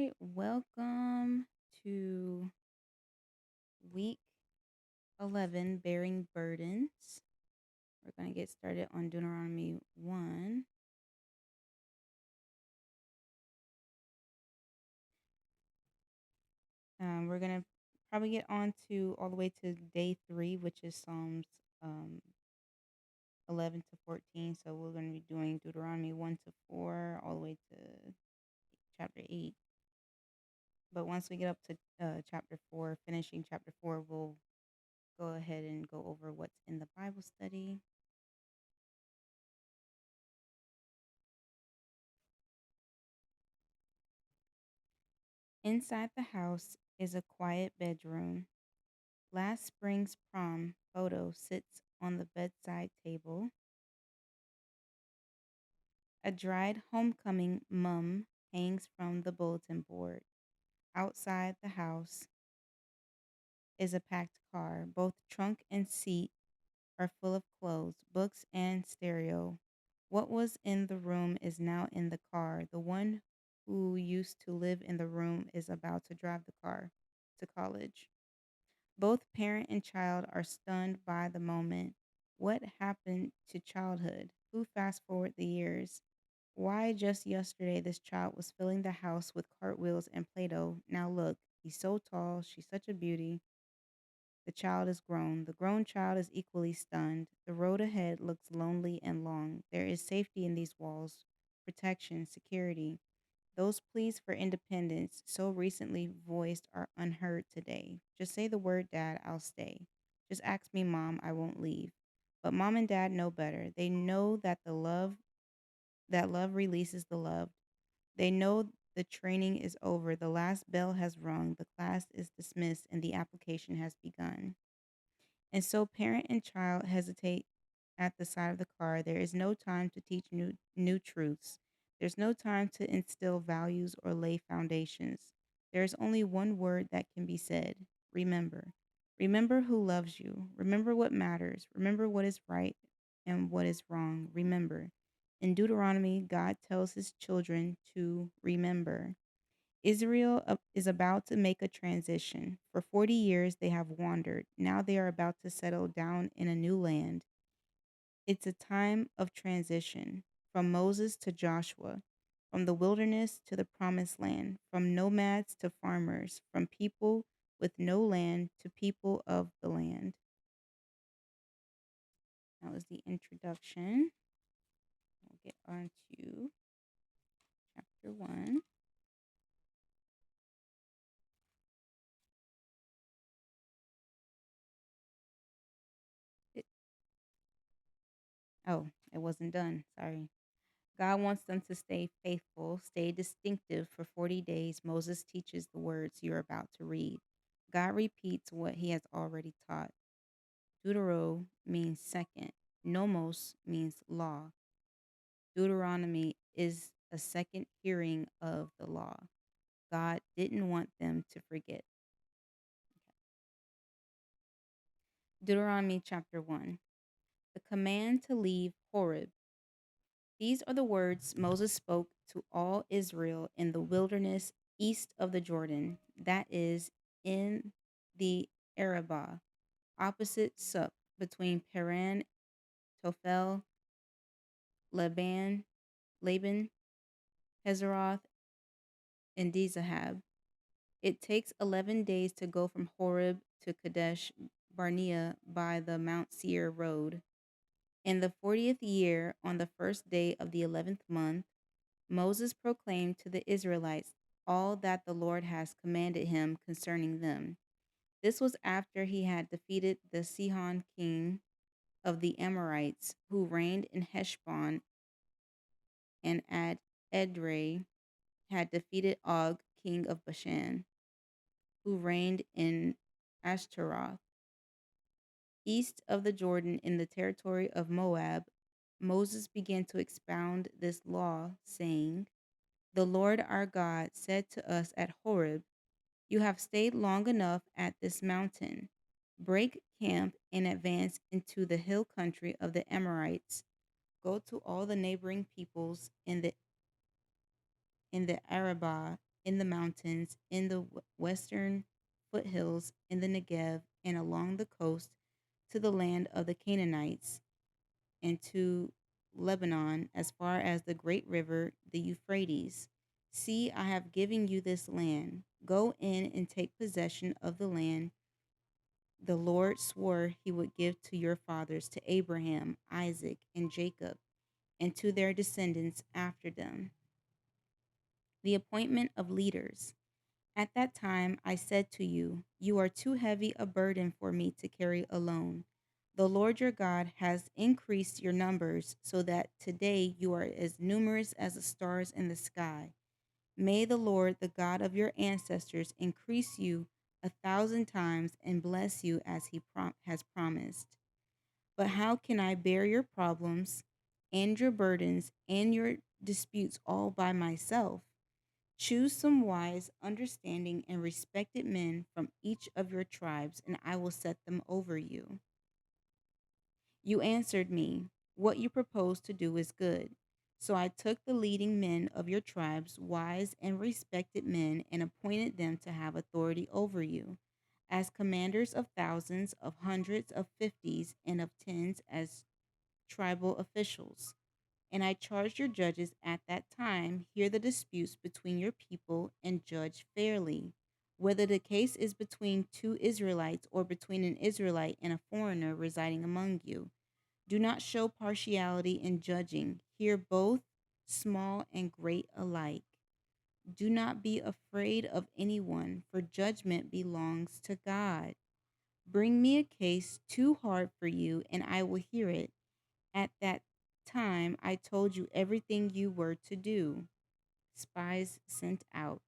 right, welcome to week 11, Bearing Burdens. We're going to get started on Deuteronomy 1. We're going to probably get on to all the way to day 3, which is Psalms um, 11 to 14. So we're going to be doing Deuteronomy 1 to 4, all the way to chapter 8. But once we get up to chapter 4, finishing chapter 4, we'll go ahead and go over what's in the Bible study. Inside the house is a quiet bedroom. Last spring's prom photo sits on the bedside table. A dried homecoming mum hangs from the bulletin board. Outside the house is a packed car. Both trunk and seat are full of clothes, books, and stereo. What was in the room is now in the car. The one who used to live in the room is about to drive the car to college. Both parent and child are stunned by the moment. What happened to childhood? Who fast forward the years? Why just yesterday this child was filling the house with cartwheels and Play-Doh. Now look, he's so tall, she's such a beauty. The child is grown. The grown child is equally stunned. The road ahead looks lonely and long. There is safety in these walls, protection, security. Those pleas for independence, so recently voiced, are unheard today. Just say the word, Dad, I'll stay. Just ask me, Mom, I won't leave. But Mom and Dad know better. They know that love releases the loved. They know the training is over. The last bell has rung. The class is dismissed, and the application has begun. And so parent and child hesitate at the side of the car. There is no time to teach new truths. There's no time to instill values or lay foundations. There is only one word that can be said: remember. Remember who loves you. Remember what matters. Remember what is right and what is wrong. Remember. In Deuteronomy, God tells his children to remember. Israel is about to make a transition. For 40 years, they have wandered. Now they are about to settle down in a new land. It's a time of transition from Moses to Joshua, from the wilderness to the promised land, from nomads to farmers, from people with no land to people of the land. That was the introduction. We'll get on to chapter 1. It, it wasn't done. Sorry. God wants them to stay faithful, stay distinctive for 40 days. Moses teaches the words you're about to read. God repeats what he has already taught. Deutero means second. Nomos means law. Deuteronomy is a second hearing of the law. God didn't want them to forget. Deuteronomy chapter 1. The command to leave Horeb. These are the words Moses spoke to all Israel in the wilderness east of the Jordan, that is, in the Arabah, opposite Sup, between Paran, Tophel, Laban, Hazeroth, and Dizahab. It takes 11 days to go from Horeb to Kadesh Barnea by the Mount Seir road. In the 40th year, on the first day of the 11th month, Moses proclaimed to the Israelites all that the Lord has commanded him concerning them. This was after he had defeated the Sihon king of the Amorites, who reigned in Heshbon, and Ad Edrei had defeated Og, king of Bashan, who reigned in Ashtaroth. East of the Jordan, in the territory of Moab, Moses began to expound this law, saying, "The Lord our God said to us at Horeb, 'You have stayed long enough at this mountain. Break camp and advance into the hill country of the Amorites. Go to all the neighboring peoples in the Arabah in the mountains, in the western foothills, in the Negev, and along the coast to the land of the Canaanites, and to Lebanon, as far as the great river, the Euphrates. See, I have given you this land. Go in and take possession of the land the Lord swore he would give to your fathers, to Abraham, Isaac, and Jacob, and to their descendants after them. The appointment of leaders. At that time I said to you, you are too heavy a burden for me to carry alone. The Lord your God has increased your numbers so that today you are as numerous as the stars in the sky. May the Lord, the God of your ancestors, increase you 1,000 times and bless you as he has promised. But how can I bear your problems and your burdens and your disputes all by myself? Choose some wise, understanding, and respected men from each of your tribes, and I will set them over you. You answered me, what you propose to do is good. So I took the leading men of your tribes, wise and respected men, and appointed them to have authority over you, as commanders of thousands, of hundreds, of fifties, and of tens, as tribal officials. And I charged your judges at that time, hear the disputes between your people and judge fairly, whether the case is between two Israelites or between an Israelite and a foreigner residing among you. Do not show partiality in judging. Hear both small and great alike. Do not be afraid of anyone, for judgment belongs to God. Bring me a case too hard for you, and I will hear it. At that time, I told you everything you were to do. Spies sent out.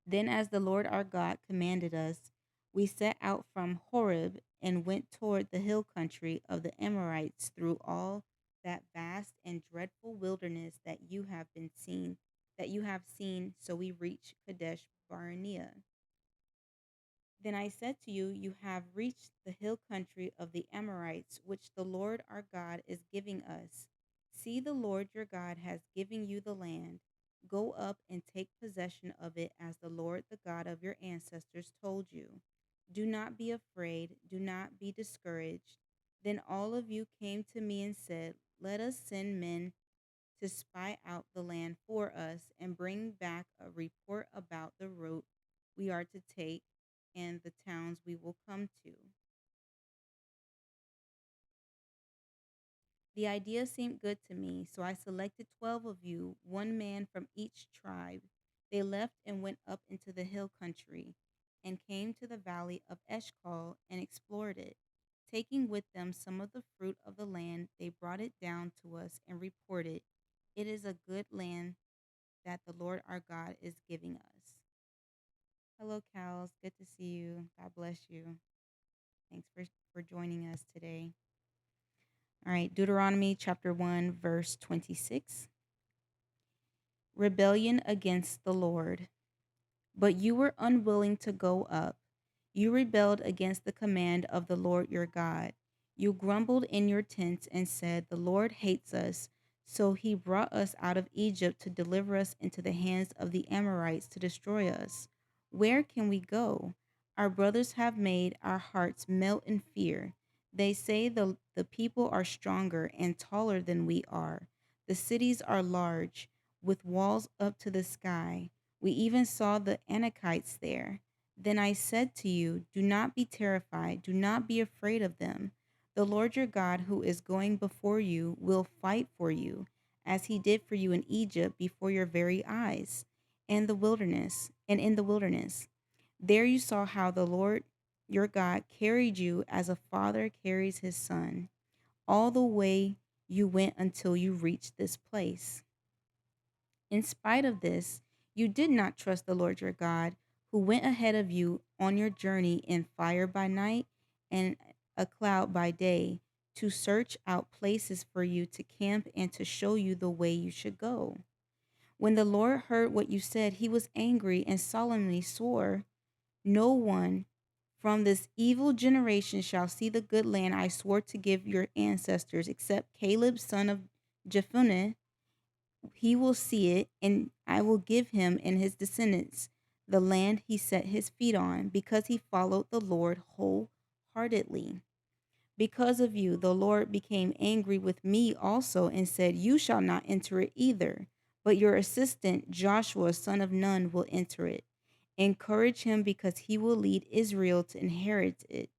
Then, as the Lord our God commanded us, we set out from Horeb and went toward the hill country of the Amorites through all that vast and dreadful wilderness that you have seen, so we reached Kadesh Barnea. Then I said to you, you have reached the hill country of the Amorites, which the Lord our God is giving us. See, the Lord your God has given you the land. Go up and take possession of it as the Lord, the God of your ancestors, told you. Do not be afraid, do not be discouraged. Then all of you came to me and said, let us send men to spy out the land for us and bring back a report about the route we are to take and the towns we will come to. The idea seemed good to me, so I selected 12 of you, one man from each tribe. They left and went up into the hill country and came to the valley of Eshcol and explored it. Taking with them some of the fruit of the land, they brought it down to us and reported, it is a good land that the Lord our God is giving us. Hello, Cows. Good to see you. God bless you. Thanks for joining us today. All right, Deuteronomy chapter 1, verse 26. Rebellion against the Lord. But you were unwilling to go up. You rebelled against the command of the Lord your God. You grumbled in your tents and said, the Lord hates us. So he brought us out of Egypt to deliver us into the hands of the Amorites to destroy us. Where can we go? Our brothers have made our hearts melt in fear. They say the people are stronger and taller than we are. The cities are large, with walls up to the sky. We even saw the Anakites there. Then I said to you, do not be terrified, do not be afraid of them. The Lord your God, who is going before you, will fight for you, as he did for you in Egypt before your very eyes, and in the wilderness. There you saw how the Lord your God carried you as a father carries his son, all the way you went until you reached this place. In spite of this, you did not trust the Lord your God, who went ahead of you on your journey in fire by night and a cloud by day, to search out places for you to camp and to show you the way you should go. When the Lord heard what you said, he was angry and solemnly swore, no one from this evil generation shall see the good land I swore to give your ancestors, except Caleb, son of Jephunneh, He will see it, and I will give him and his descendants the land he set his feet on, because he followed the Lord wholeheartedly. Because of you, the Lord became angry with me also and said, You shall not enter it either, but your assistant, Joshua, son of Nun, will enter it. Encourage him, because he will lead Israel to inherit it.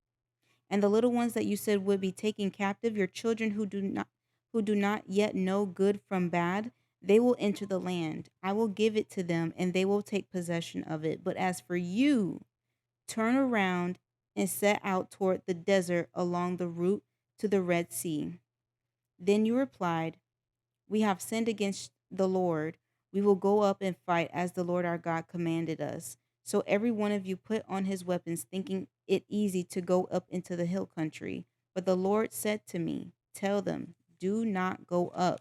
And the little ones that you said would be taken captive, your children who do not yet know good from bad, they will enter the land. I will give it to them, and they will take possession of it. But as for you, turn around and set out toward the desert along the route to the Red Sea. Then you replied, We have sinned against the Lord. We will go up and fight as the Lord our God commanded us. So every one of you put on his weapons, thinking it easy to go up into the hill country. But the Lord said to me, Tell them, do not go up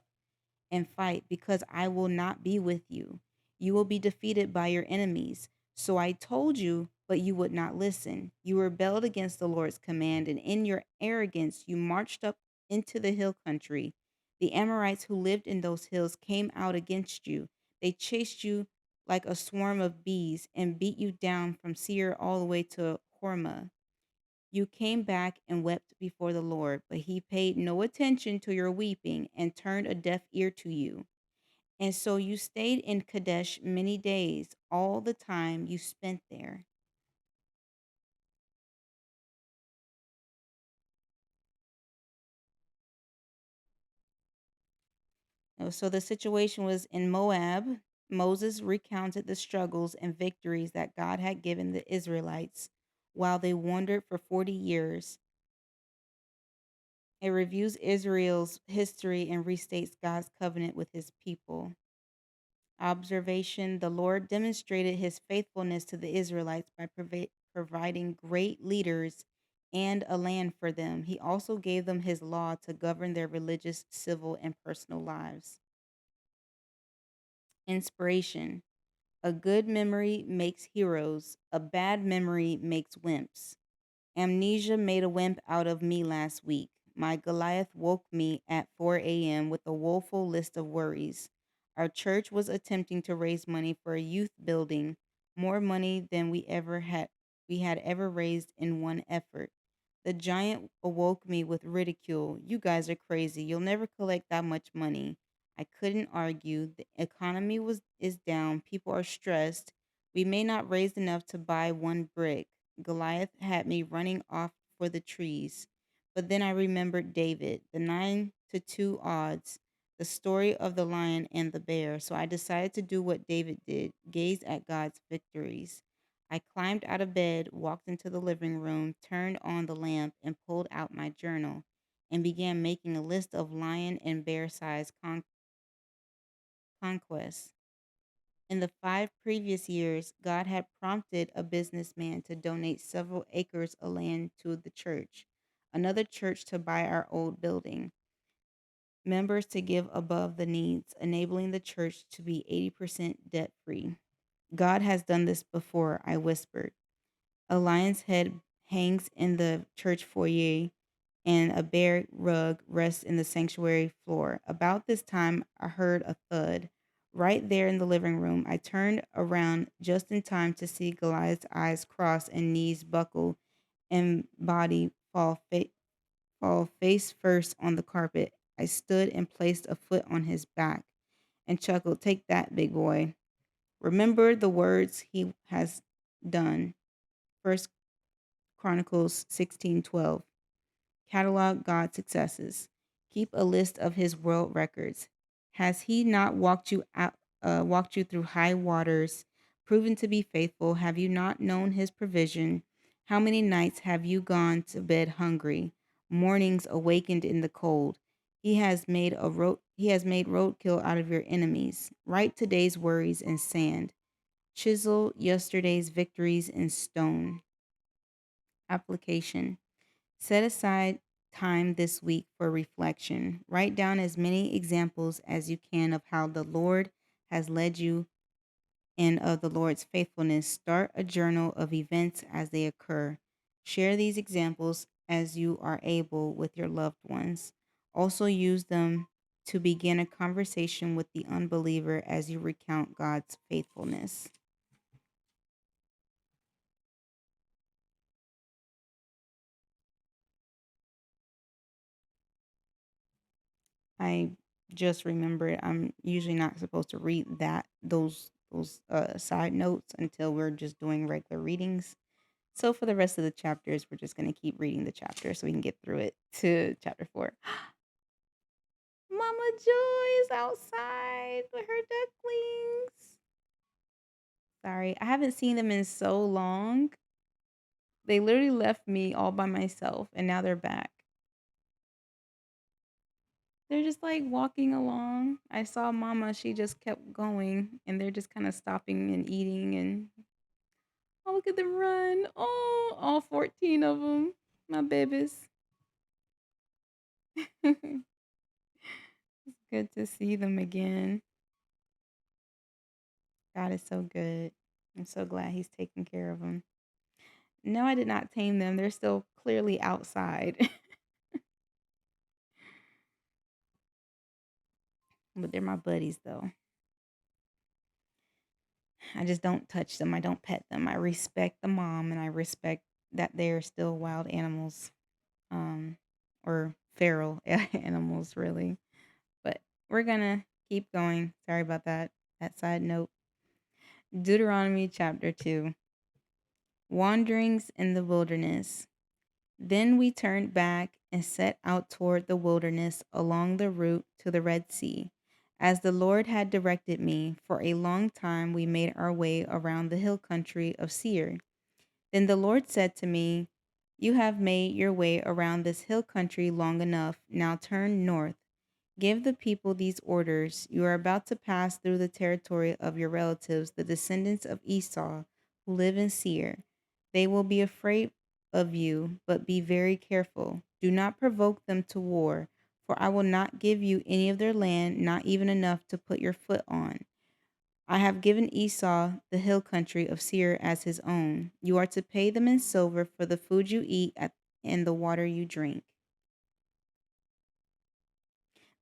and fight, because I will not be with you. You will be defeated by your enemies. So I told you, but you would not listen. You rebelled against the Lord's command, and in your arrogance, you marched up into the hill country. The Amorites who lived in those hills came out against you. They chased you like a swarm of bees and beat you down from Seir all the way to Hormah. You came back and wept before the Lord, but he paid no attention to your weeping and turned a deaf ear to you. And so you stayed in Kadesh many days, all the time you spent there. So the situation was in Moab. Moses recounted the struggles and victories that God had given the Israelites while they wandered for 40 years. It reviews Israel's history and restates God's covenant with his people. Observation: The Lord demonstrated his faithfulness to the Israelites by providing great leaders and a land for them. He also gave them his law to govern their religious, civil, and personal lives. Inspiration: A good memory makes heroes, a bad memory makes wimps. Amnesia made a wimp out of me last week. My Goliath woke me at 4 a.m. with a woeful list of worries. Our church was attempting to raise money for a youth building, more money than we had ever raised in one effort. The giant awoke me with ridicule. You guys are crazy. You'll never collect that much money. I couldn't argue. The economy was is down. People are stressed. We may not raise enough to buy one brick. Goliath had me running off for the trees. But then I remembered David, the 9-2 odds, the story of the lion and the bear. So I decided to do what David did, gaze at God's victories. I climbed out of bed, walked into the living room, turned on the lamp, and pulled out my journal and began making a list of lion and bear sized conquests. In the 5 previous years, God had prompted a businessman to donate several acres of land to the church, another church to buy our old building, members to give above the needs, enabling the church to be 80% debt free. God has done this before, I whispered. A lion's head hangs in the church foyer, and a bear rug rests in the sanctuary floor. About this time, I heard a thud. Right there in the living room, I turned around just in time to see Goliath's eyes cross and knees buckle and body fall face first on the carpet. I stood and placed a foot on his back and chuckled, Take that, big boy. Remember the words he has done. First Chronicles 16:12. Catalog God's successes. Keep a list of his world records. Has he not walked you through high waters, proven to be faithful? Have you not known his provision? How many nights have you gone to bed hungry, mornings awakened in the cold? He has made roadkill out of your enemies. Write today's worries in sand. Chisel yesterday's victories in stone. Application: Set aside time this week for reflection. Write down as many examples as you can of how the Lord has led you and of the Lord's faithfulness. Start a journal of events as they occur. Share these examples as you are able with your loved ones. Also use them. to begin a conversation with the unbeliever as you recount God's faithfulness. I just remembered I'm usually not supposed to read those side notes until we're just doing regular readings. So for the rest of the chapters, we're just gonna keep reading the chapter so we can get through it to chapter 4. Mama Joy is outside with her ducklings. Sorry, I haven't seen them in so long. They literally left me all by myself and now they're back. They're just like walking along. I saw Mama, she just kept going and they're just kind of stopping and eating and oh, look at them run. Oh, all 14 of them. My babies. It's good to see them again. God is so good. I'm so glad he's taking care of them. No, I did not tame them. They're still clearly outside, but they're my buddies though. I just don't touch them. I don't pet them. I respect the mom and I respect that they're still wild animals, um, or feral animals, really. But we're gonna keep going. Sorry about that. That side note. Deuteronomy chapter 2. Wanderings in the wilderness. Then we turned back and set out toward the wilderness along the route to the Red Sea. As the Lord had directed me, for a long time we made our way around the hill country of Seir. Then the Lord said to me, "You have made your way around this hill country long enough. Now turn north. Give the people these orders. You are about to pass through the territory of your relatives, the descendants of Esau, who live in Seir. They will be afraid of you, but be very careful. Do not provoke them to war, for I will not give you any of their land, not even enough to put your foot on. I have given Esau the hill country of Seir as his own. You are to pay them in silver for the food you eat and the water you drink.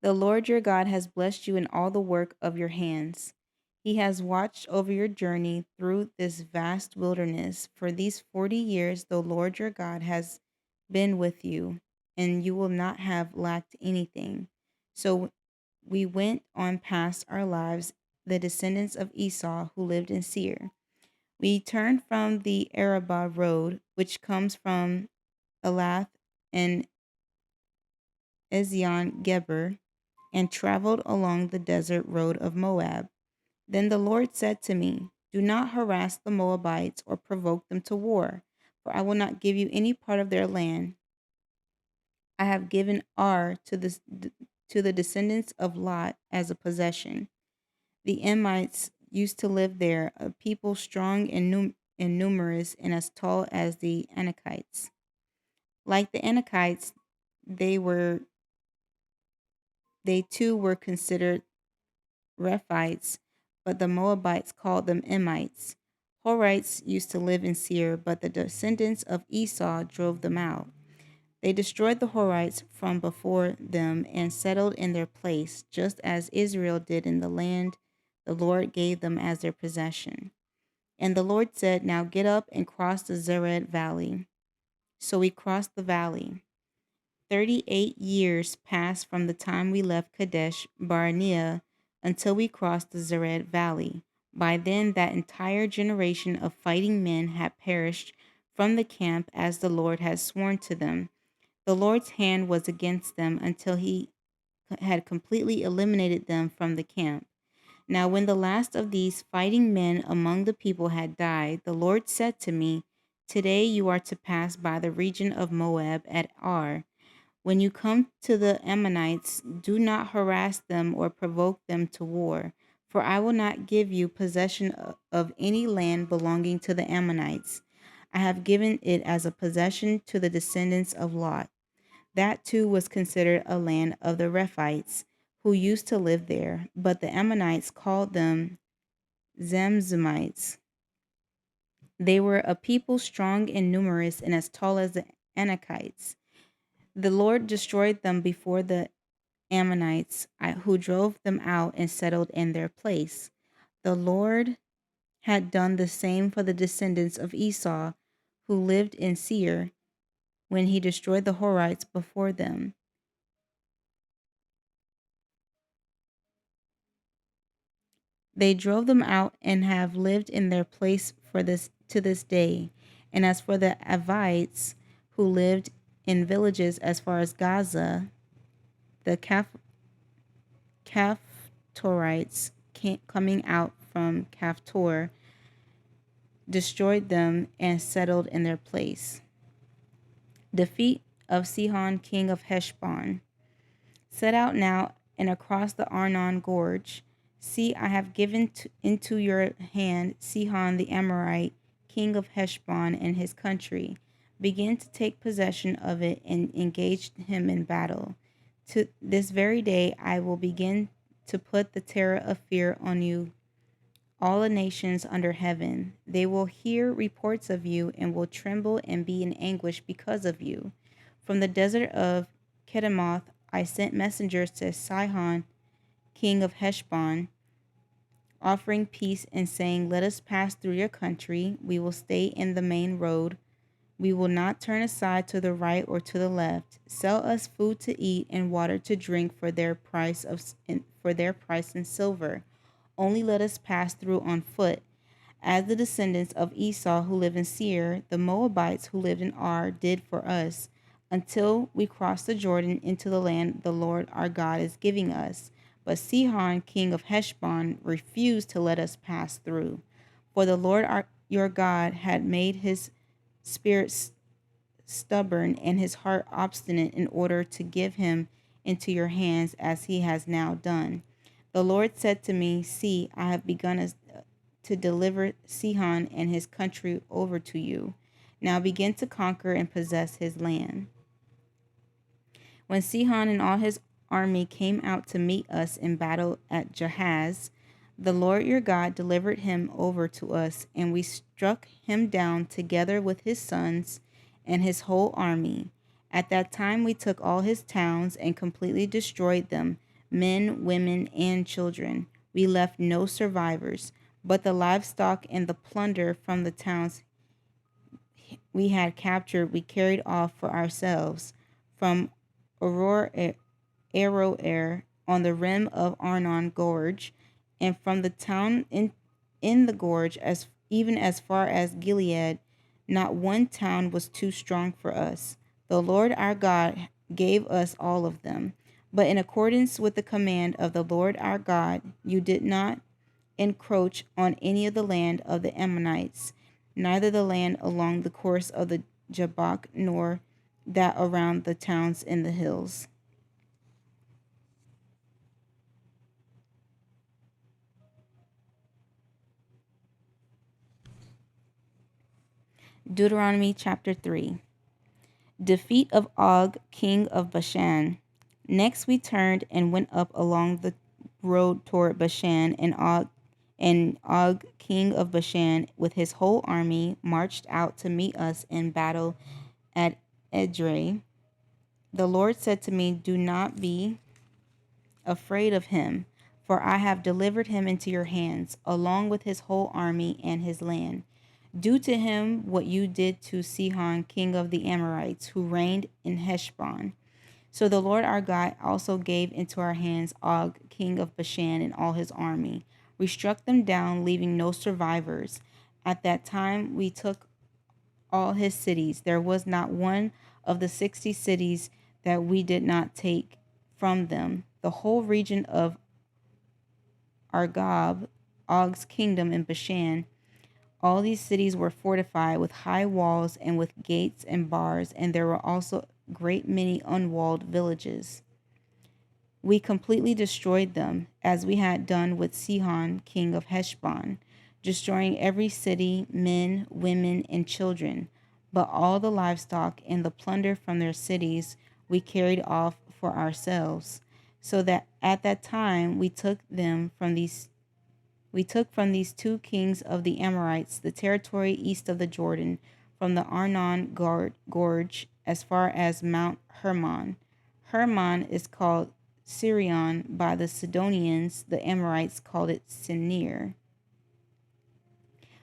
The Lord your God has blessed you in all the work of your hands. He has watched over your journey through this vast wilderness. For these 40 years, the Lord your God has been with you, and you will not have lacked anything. So we went on past our lives, the descendants of Esau who lived in Seir. We turned from the Arabah road, which comes from Elath and Ezion Geber, and traveled along the desert road of Moab. Then the Lord said to me, "Do not harass the Moabites or provoke them to war, for I will not give you any part of their land. I have given Ar to the descendants of Lot as a possession. The Emites used to live there, a people strong and, and numerous and as tall as the Anakites. Like the Anakites, they were they too were considered Rephites, but the Moabites called them Emites. Horites used to live in Seir, but the descendants of Esau drove them out. They destroyed the Horites from before them and settled in their place, just as Israel did in the land the Lord gave them as their possession. And the Lord said, "Now get up and cross the Zered Valley." So we crossed the valley. 38 years passed from the time we left Kadesh Barnea until we crossed the Zered Valley. By then, that entire generation of fighting men had perished from the camp as the Lord had sworn to them. The Lord's hand was against them until he had completely eliminated them from the camp. Now, when the last of these fighting men among the people had died, the Lord said to me, "Today you are to pass by the region of Moab at Ar. When you come to the Ammonites, do not harass them or provoke them to war, for I will not give you possession of any land belonging to the Ammonites. I have given it as a possession to the descendants of Lot. That too was considered a land of the Rephites, who used to live there, but the Ammonites called them Zamzamites. They were a people strong and numerous and as tall as the Anakites. The Lord destroyed them before the Ammonites, who drove them out and settled in their place. The Lord had done the same for the descendants of Esau, who lived in Seir, when he destroyed the Horites before them. They drove them out and have lived in their place for this to this day. And as for the Avites, who lived in villages as far as Gaza, the Caphtorites coming out from Caphtor destroyed them and settled in their place. Defeat of Sihon, king of Heshbon. Set out now and across the Arnon gorge. See, I have given into your hand Sihon the Amorite, king of Heshbon, and his country. Begin to take possession of it and engage him in battle. To this very day I will begin to put the terror of fear on you, all the nations under heaven. They will hear reports of you and will tremble and be in anguish because of you. From the desert of Kedemoth I sent messengers to Sihon, king of Heshbon, offering peace and saying, let us pass through your country. We will stay in the main road. We will not turn aside to the right or to the left. Sell us food to eat and water to drink for their price in silver. Only let us pass through on foot. As the descendants of Esau who live in Seir, the Moabites who lived in Ar did for us, until we crossed the Jordan into the land the Lord our God is giving us. But Sihon, king of Heshbon, refused to let us pass through. For the Lord your God had made his spirit stubborn and his heart obstinate in order to give him into your hands as he has now done. The Lord said to me, see, I have begun to deliver Sihon and his country over to you. Now begin to conquer and possess his land. When Sihon and all his army came out to meet us in battle at Jahaz, the Lord your God delivered him over to us, and we struck him down together with his sons and his whole army. At that time we took all his towns and completely destroyed them, men, women, and children. We left no survivors, but the livestock and the plunder from the towns we had captured we carried off for ourselves. From Aroer on the rim of Arnon Gorge, and from the town in the gorge even as far as Gilead, not one town was too strong for us. The Lord our God gave us all of them. But in accordance with the command of the Lord our God, you did not encroach on any of the land of the Ammonites, neither the land along the course of the Jabbok nor that around the towns in the hills. Deuteronomy chapter 3. Defeat of Og, king of Bashan. Next we turned and went up along the road toward Bashan, and Og, king of Bashan, with his whole army, marched out to meet us in battle at Edrei. The Lord said to me, do not be afraid of him, for I have delivered him into your hands, along with his whole army and his land. Do to him what you did to Sihon, king of the Amorites, who reigned in Heshbon. So the Lord our God also gave into our hands Og, king of Bashan, and all his army. We struck them down, leaving no survivors. At that time we took all his cities. There was not one of the 60 cities that we did not take from them. The whole region of Argob, Og's kingdom in Bashan, all these cities were fortified with high walls and with gates and bars, and there were also a great many unwalled villages. We completely destroyed them, as we had done with Sihon, king of Heshbon, destroying every city, men, women, and children. But all the livestock and the plunder from their cities we carried off for ourselves, so that at that time we took from these two kings of the Amorites the territory east of the Jordan, from the Arnon Gorge as far as Mount Hermon. Hermon is called Sirion by the Sidonians, the Amorites called it Sinir.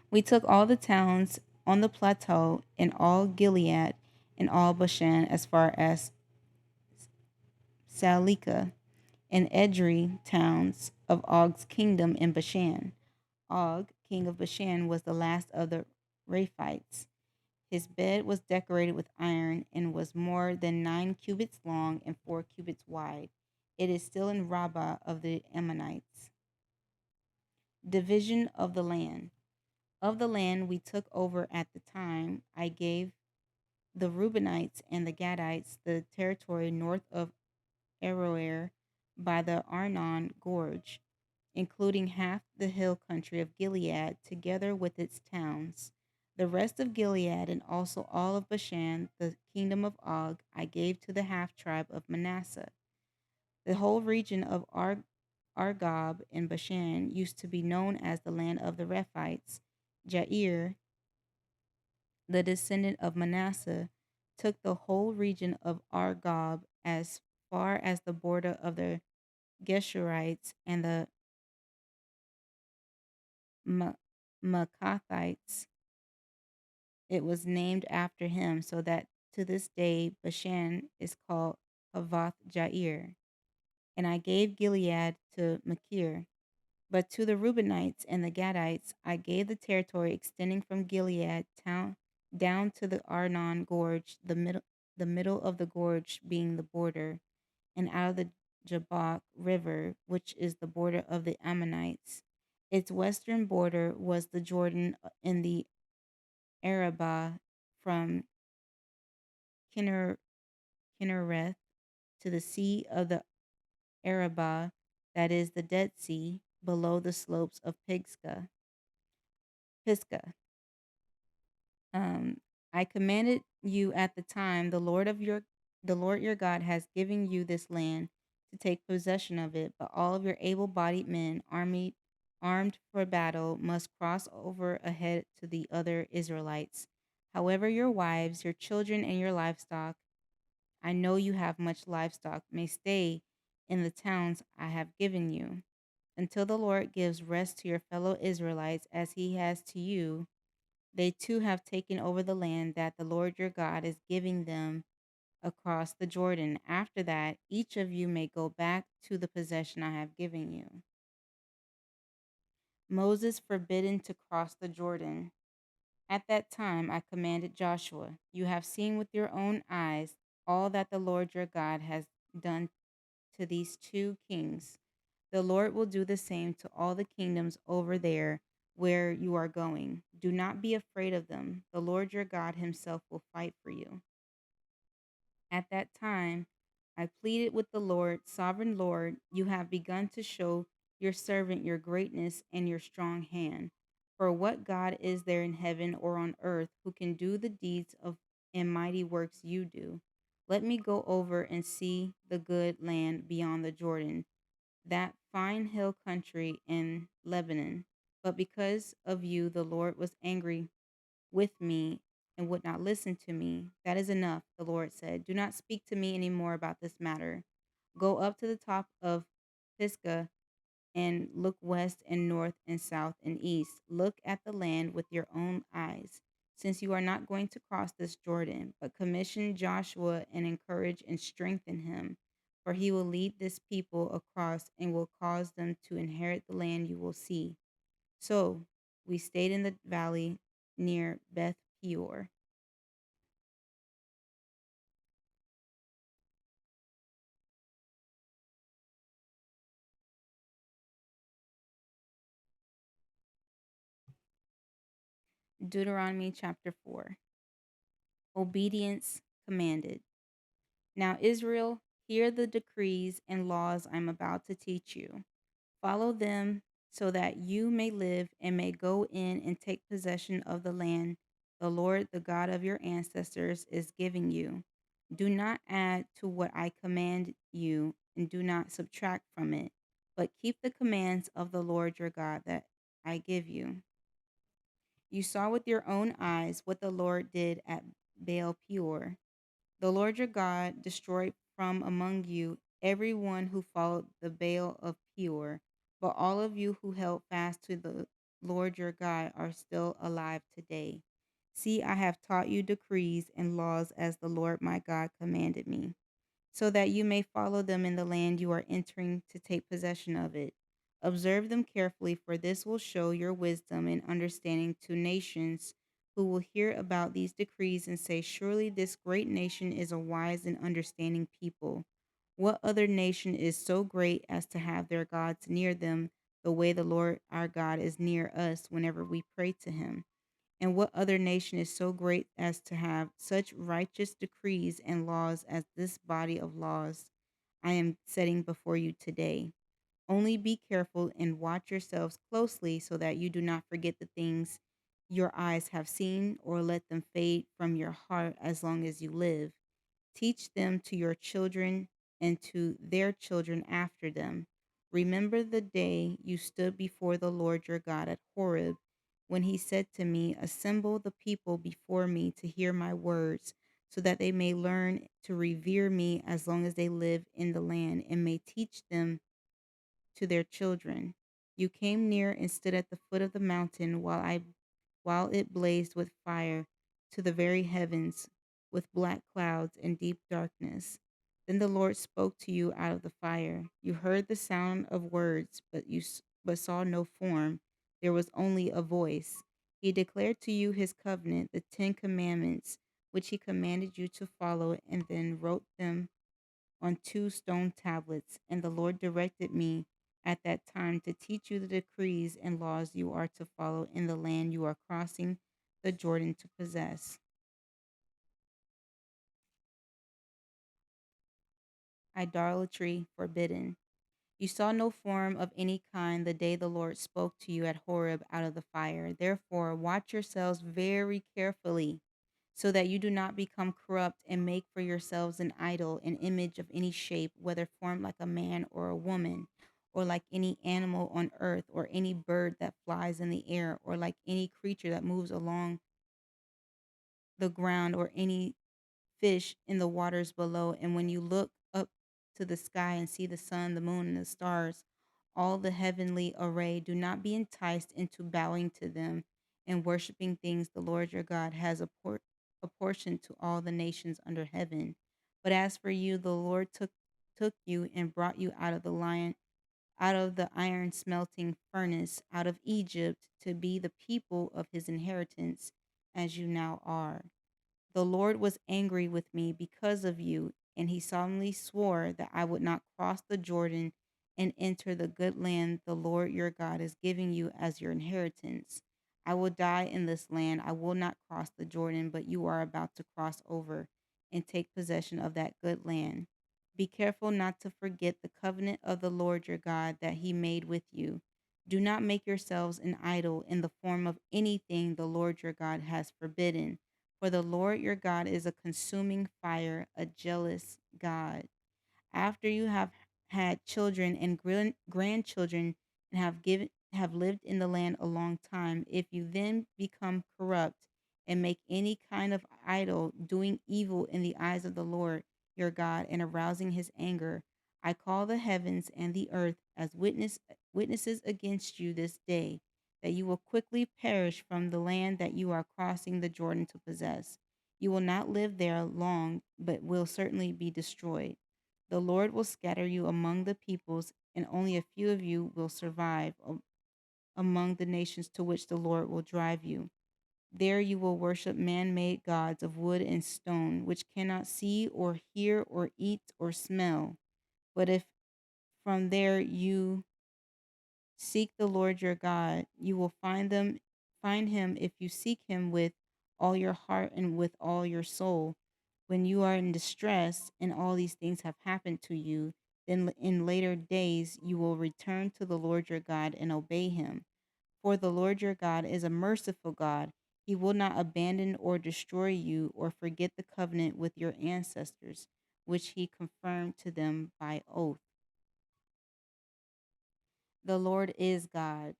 We took all the towns on the plateau in all Gilead and all Bashan as far as Salika and Edrei towns of Og's kingdom in Bashan. Og, king of Bashan, was the last of the Rephites. His bed was decorated with iron and was more than 9 cubits long and 4 cubits wide. It is still in Rabbah of the Ammonites. Division of the land. Of the land we took over at the time, I gave the Reubenites and the Gadites the territory north of Aroer by the Arnon Gorge, including half the hill country of Gilead, together with its towns. The rest of Gilead and also all of Bashan, the kingdom of Og, I gave to the half tribe of Manasseh. The whole region of Argob in Bashan used to be known as the land of the Rephites. Jair, the descendant of Manasseh, took the whole region of Argob as far as the border of the Geshurites and the Maacathites. It was named after him, so that to this day Bashan is called Havoth Jair. And I gave Gilead to Machir. But to the Reubenites and the Gadites I gave the territory extending from Gilead town down to the Arnon Gorge, the middle of the gorge being the border, and out of the Jabbok River, which is the border of the Ammonites. Its western border was the Jordan in the Arabah from Kinner, Kinnereth to the sea of the Arabah, that is the Dead Sea, below the slopes of Pisgah. Um, I commanded you at the time, the Lord your God has given you this land to take possession of it, but all of your able-bodied men, armed for battle, must cross over ahead to the other Israelites. However, your wives, your children, and your livestock, I know you have much livestock, may stay in the towns I have given you, until the Lord gives rest to your fellow Israelites as he has to you. They too have taken over the land that the Lord your God is giving them across the Jordan. After that, each of you may go back to the possession I have given you. Moses forbidden to cross the Jordan. At that time I commanded Joshua, you have seen with your own eyes all that the Lord your God has done to these two kings. The Lord will do the same to all the kingdoms over there where you are going. Do not be afraid of them. The Lord your God himself will fight for you. At that time, I pleaded with the Lord, Sovereign Lord, you have begun to show your servant your greatness and your strong hand. For what God is there in heaven or on earth who can do the deeds of and mighty works you do? Let me go over and see the good land beyond the Jordan, that fine hill country in Lebanon. But because of you, the Lord was angry with me and would not listen to me. That is enough, the Lord said. Do not speak to me any more about this matter. Go up to the top of Pisgah and look west and north and south and east. Look at the land with your own eyes, since you are not going to cross this Jordan, but commission Joshua and encourage and strengthen him, for he will lead this people across and will cause them to inherit the land you will see. So we stayed in the valley near Beth Peor. Deuteronomy chapter 4. Obedience commanded. Now, Israel, hear the decrees and laws I'm about to teach you. Follow them so that you may live and may go in and take possession of the land the Lord, the God of your ancestors, is giving you. Do not add to what I command you, and do not subtract from it, but keep the commands of the Lord your God that I give you. You saw with your own eyes what the Lord did at Baal Peor. The Lord your God destroyed from among you everyone who followed the Baal of Peor, but all of you who held fast to the Lord your God are still alive today. See, I have taught you decrees and laws as the Lord my God commanded me, so that you may follow them in the land you are entering to take possession of it. Observe them carefully, for this will show your wisdom and understanding to nations who will hear about these decrees and say, surely this great nation is a wise and understanding people. What other nation is so great as to have their gods near them the way the Lord our God is near us whenever we pray to him? And what other nation is so great as to have such righteous decrees and laws as this body of laws I am setting before you today? Only be careful and watch yourselves closely so that you do not forget the things your eyes have seen or let them fade from your heart as long as you live. Teach them to your children and to their children after them. Remember the day you stood before the Lord your God at Horeb, when he said to me, assemble the people before me to hear my words, so that they may learn to revere me as long as they live in the land, and may teach them to their children. You came near and stood at the foot of the mountain while it blazed with fire to the very heavens, with black clouds and deep darkness. Then the Lord spoke to you out of the fire. You heard the sound of words, but saw no form. There was only a voice. He declared to you his covenant, the 10 commandments, which he commanded you to follow, and then wrote them on 2 stone tablets. And the Lord directed me at that time to teach you the decrees and laws you are to follow in the land you are crossing the Jordan to possess. Idolatry forbidden. You saw no form of any kind the day the Lord spoke to you at Horeb out of the fire. Therefore, watch yourselves very carefully, so that you do not become corrupt and make for yourselves an idol, an image of any shape, whether formed like a man or a woman, or like any animal on earth, or any bird that flies in the air, or like any creature that moves along the ground, or any fish in the waters below. And when you look up to the sky and see the sun, the moon, and the stars, all the heavenly array, do not be enticed into bowing to them and worshiping things the Lord your God has apportioned to all the nations under heaven. But as for you, the Lord took you and brought you out of the iron smelting furnace, out of Egypt, to be the people of his inheritance, as you now are. The Lord was angry with me because of you, and he solemnly swore that I would not cross the Jordan and enter the good land the Lord your God is giving you as your inheritance. I will die in this land. I will not cross the Jordan, but you are about to cross over and take possession of that good land. Be careful not to forget the covenant of the Lord your God that he made with you. Do not make yourselves an idol in the form of anything the Lord your God has forbidden, for the Lord your God is a consuming fire, a jealous God. After you have had children and grandchildren and have lived in the land a long time, if you then become corrupt and make any kind of idol, doing evil in the eyes of the Lord your God and arousing his anger, I call the heavens and the earth as witnesses against you this day, that you will quickly perish from the land that you are crossing the Jordan to possess. You will not live there long, but will certainly be destroyed. The Lord will scatter you among the peoples, and only a few of you will survive among the nations to which the Lord will drive you. There you will worship man made gods of wood and stone, which cannot see or hear or eat or smell. But if from there you seek the Lord your God, you will find him if you seek him with all your heart and with all your soul. When you are in distress and all these things have happened to you, then in later days you will return to the Lord your God and obey him. For the Lord your God is a merciful God. He will not abandon or destroy you or forget the covenant with your ancestors, which he confirmed to them by oath. The Lord is God.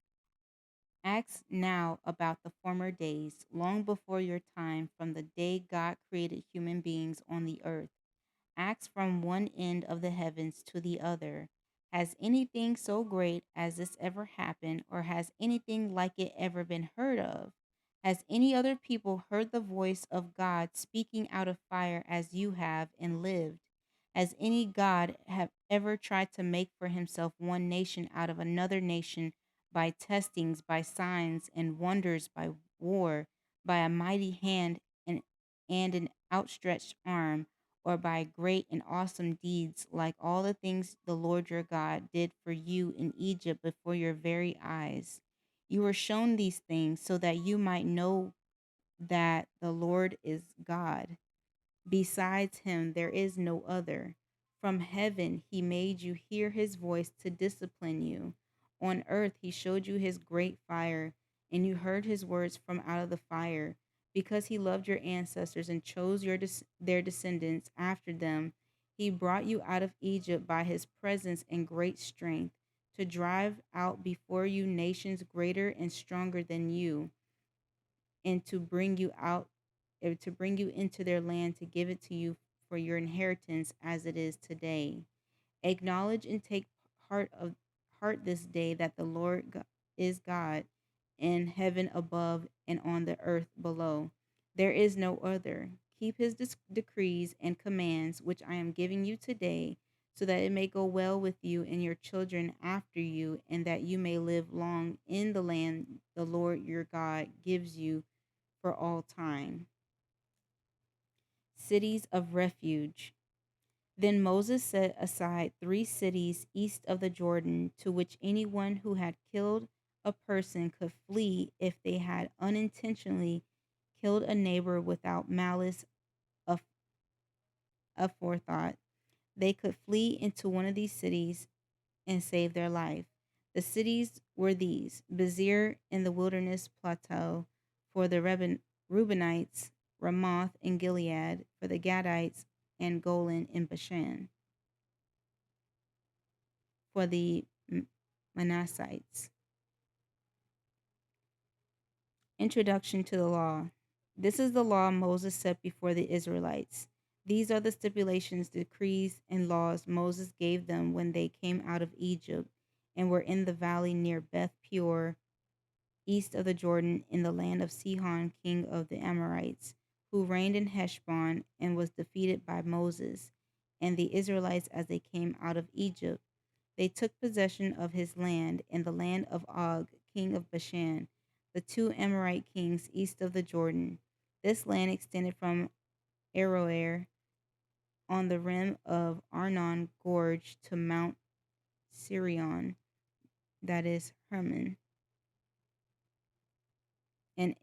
Ask now about the former days, long before your time, from the day God created human beings on the earth. Ask from one end of the heavens to the other. Has anything so great as this ever happened, or has anything like it ever been heard of? Has any other people heard the voice of God speaking out of fire as you have and lived? Has any God have ever tried to make for himself one nation out of another nation by testings, by signs and wonders, by war, by a mighty hand and an outstretched arm, or by great and awesome deeds like all the things the Lord your God did for you in Egypt before your very eyes? You were shown these things so that you might know that the Lord is God. Besides him, there is no other. From heaven, he made you hear his voice to discipline you. On earth, he showed you his great fire, and you heard his words from out of the fire. Because he loved your ancestors and chose their descendants after them, he brought you out of Egypt by his presence and great strength to drive out before you nations greater and stronger than you, and to bring you into their land to give it to you for your inheritance as it is today. Acknowledge and take heart of heart this day that the is God in heaven above and on the earth below. There is no other. Keep his decrees and commands which I am giving you today, so that it may go well with you and your children after you, and that you may live long in the land the Lord your God gives you for all time. Cities of refuge. Then Moses set aside 3 cities east of the Jordan, to which anyone who had killed a person could flee if they had unintentionally killed a neighbor without malice of aforethought. They could flee into one of these cities and save their life. The cities were these: Bezir in the wilderness plateau for the Reubenites, Ramoth in Gilead for the Gadites, and Golan in Bashan for the Manassites. Introduction to the law. This is the law Moses set before the Israelites. These are the stipulations, decrees, and laws Moses gave them when they came out of Egypt and were in the valley near Beth Peor, east of the Jordan, in the land of Sihon, king of the Amorites, who reigned in Heshbon and was defeated by Moses and the Israelites as they came out of Egypt. They took possession of his land and the land of Og, king of Bashan, the 2 Amorite kings east of the Jordan. This land extended from Aroer on the rim of Arnon Gorge to Mount Sirion, that is Hermon, and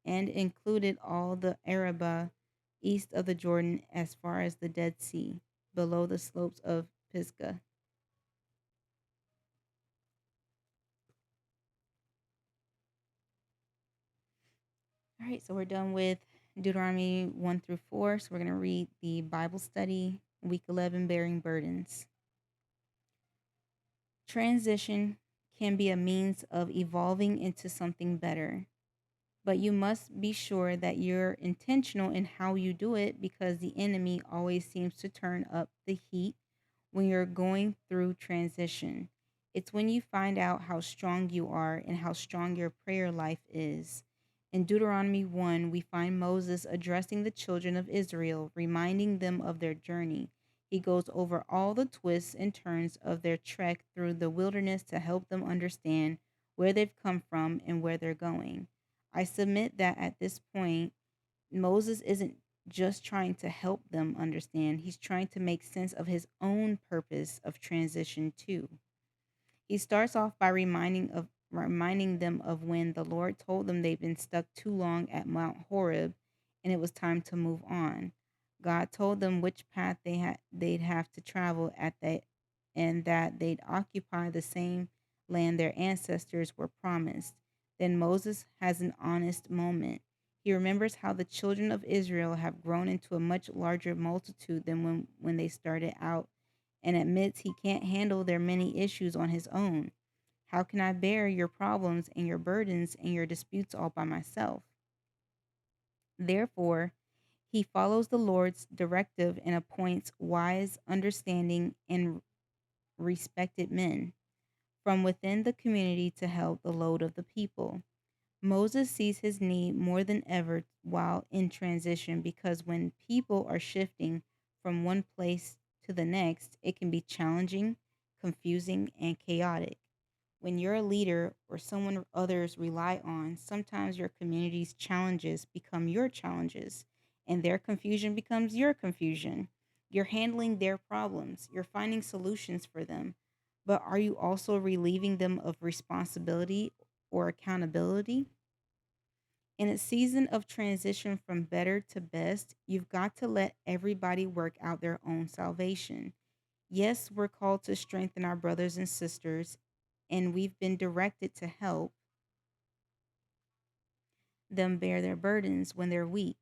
and included all the Arabah east of the Jordan as far as the Dead Sea, below the slopes of Pisgah. All right, so we're done with Deuteronomy 1 through 4. So we're going to read the Bible study, week 11, bearing burdens. Transition can be a means of evolving into something better, but you must be sure that you're intentional in how you do it, because the enemy always seems to turn up the heat when you're going through transition. It's when you find out how strong you are and how strong your prayer life is. In Deuteronomy 1, we find Moses addressing the children of Israel, reminding them of their journey. He goes over all the twists and turns of their trek through the wilderness to help them understand where they've come from and where they're going. I submit that at this point, Moses isn't just trying to help them understand, he's trying to make sense of his own purpose of transition too. He starts off by reminding them of when the Lord told them they've been stuck too long at Mount Horeb and it was time to move on. God told them which path they'd have to travel at that, and that they'd occupy the same land their ancestors were promised. Then Moses has an honest moment. He remembers how the children of Israel have grown into a much larger multitude than when they started out, and admits he can't handle their many issues on his own. How can I bear your problems and your burdens and your disputes all by myself? Therefore, He follows the Lord's directive and appoints wise, understanding, and respected men from within the community to help the load of the people. Moses sees his need more than ever while in transition because when people are shifting from one place to the next, it can be challenging, confusing, and chaotic. When you're a leader or someone others rely on, sometimes your community's challenges become your challenges and their confusion becomes your confusion. You're handling their problems, you're finding solutions for them, but are you also relieving them of responsibility or accountability? In a season of transition from better to best, you've got to let everybody work out their own salvation. Yes, we're called to strengthen our brothers and sisters, and we've been directed to help them bear their burdens when they're weak.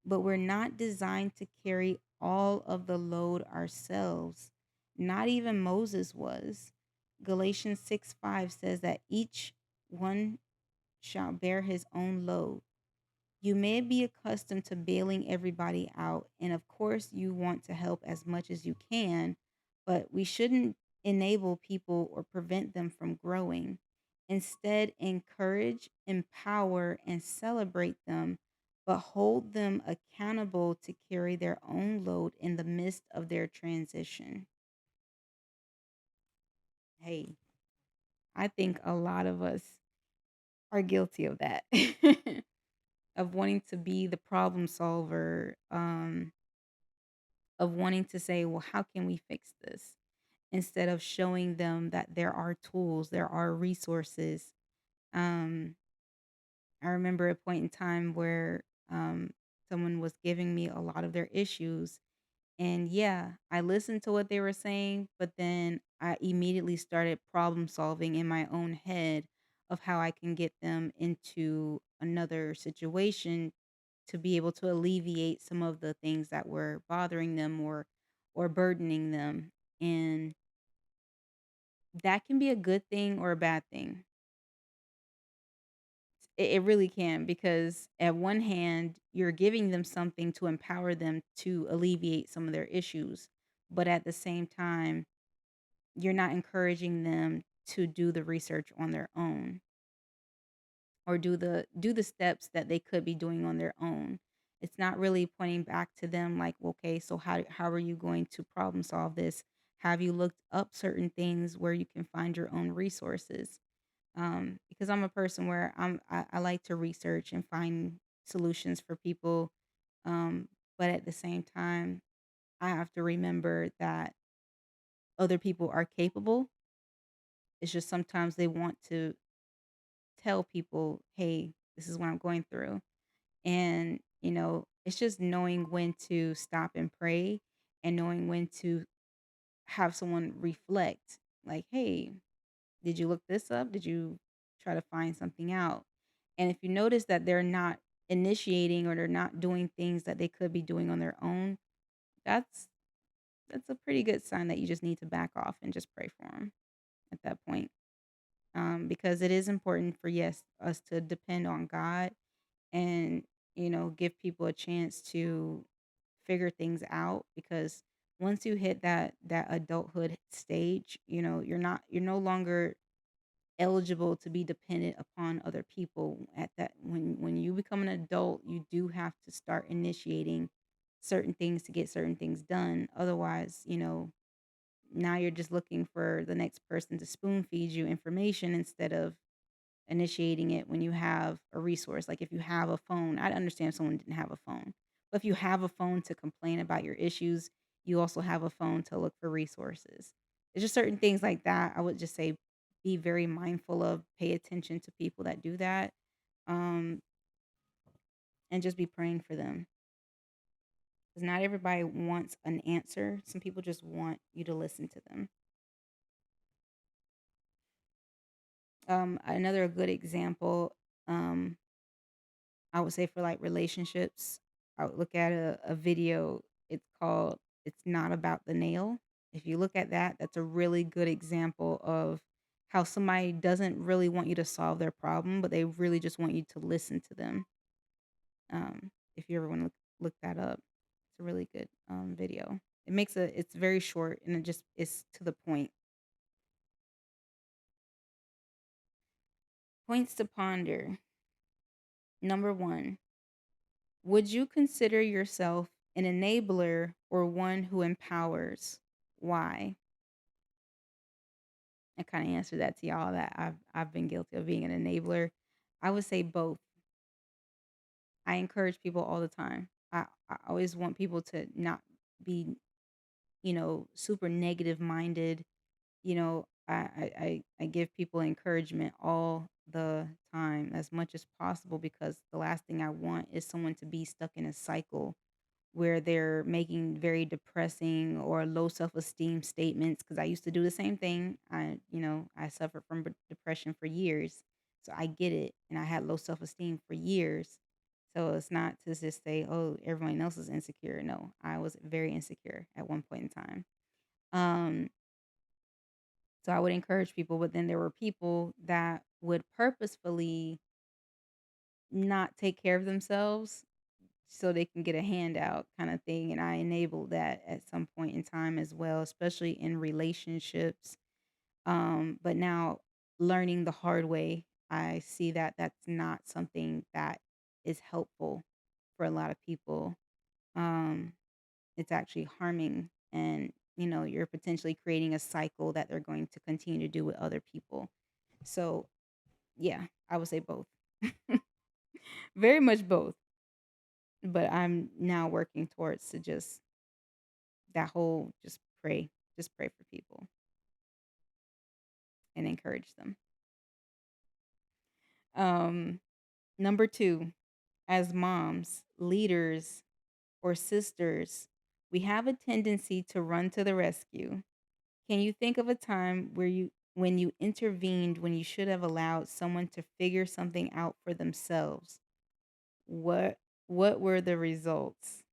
But we're not designed to carry all of the load ourselves. Not even Moses was. Galatians 6:5 says that each one shall bear his own load. You may be accustomed to bailing everybody out, and of course, you want to help as much as you can, but we shouldn't enable people or prevent them from growing. Instead, encourage, empower, and celebrate them, but hold them accountable to carry their own load in the midst of their transition. Hey, I think a lot of us are guilty of that. Of wanting to be the problem solver, of wanting to say, well, how can we fix this? Instead of showing them that there are tools, there are resources. Um, I remember a point in time where someone was giving me a lot of their issues. And yeah, I listened to what they were saying, but then I immediately started problem solving in my own head of how I can get them into another situation to be able to alleviate some of the things that were bothering them or burdening them. And that can be a good thing or a bad thing. It really can, because at one hand, you're giving them something to empower them to alleviate some of their issues, but at the same time, you're not encouraging them to do the research on their own or do the steps that they could be doing on their own. It's not really pointing back to them like, "Well, okay, so how are you going to problem solve this? Have you looked up certain things where you can find your own resources?" Because I'm a person where I like to research and find solutions for people, um, but at the same time, I have to remember that other people are capable. It's just sometimes they want to tell people, "Hey, this is what I'm going through." And, it's just knowing when to stop and pray and knowing when to have someone reflect, like, "Hey, did you look this up? Did you try to find something out?" And if you notice that they're not initiating or they're not doing things that they could be doing on their own, that's that's a pretty good sign that you just need to back off and just pray for them at that point. Because it is important for, yes, us to depend on God and, give people a chance to figure things out, because once you hit that adulthood stage, you're no longer eligible to be dependent upon other people. At that, when you become an adult, you do have to start initiating certain things to get certain things done. Otherwise, now you're just looking for the next person to spoon feed you information instead of initiating it when you have a resource. Like if you have a phone, I'd understand if someone didn't have a phone. But if you have a phone to complain about your issues, you also have a phone to look for resources. It's just certain things like that. I would just say be very mindful of, pay attention to people that do that, um, and just be praying for them. Because not everybody wants an answer. Some people just want you to listen to them. Another good example, um, I would say for like relationships, I would look at a video. It's called It's Not About the Nail. If you look at that, that's a really good example of how somebody doesn't really want you to solve their problem, but they really just want you to listen to them. if you ever want to look that up. It's a really good video. It's very short and it just is to the point. Points to ponder. Number 1, would you consider yourself an enabler or one who empowers? Why? I kind of answered that to y'all that I've been guilty of being an enabler. I would say both. I encourage people all the time. I always want people to not be, super negative minded. I give people encouragement all the time as much as possible because the last thing I want is someone to be stuck in a cycle where they're making very depressing or low self-esteem statements because I used to do the same thing. I suffered from depression for years. So I get it. And I had low self-esteem for years. So it's not to just say, oh, everyone else is insecure. No, I was very insecure at one point in time. Um, so I would encourage people, but then there were people that would purposefully not take care of themselves so they can get a handout kind of thing. And I enabled that at some point in time as well, especially in relationships. But now learning the hard way, I see that that's not something that is helpful for a lot of people. Um, it's actually harming, and you're potentially creating a cycle that they're going to continue to do with other people. So, yeah, I would say both. Very much both. But I'm now working towards to just that whole just pray for people and encourage them. Um, Number 2, as moms, leaders, or sisters, we have a tendency to run to the rescue. Can you think of a time when you intervened when you should have allowed someone to figure something out for themselves? What what were the results?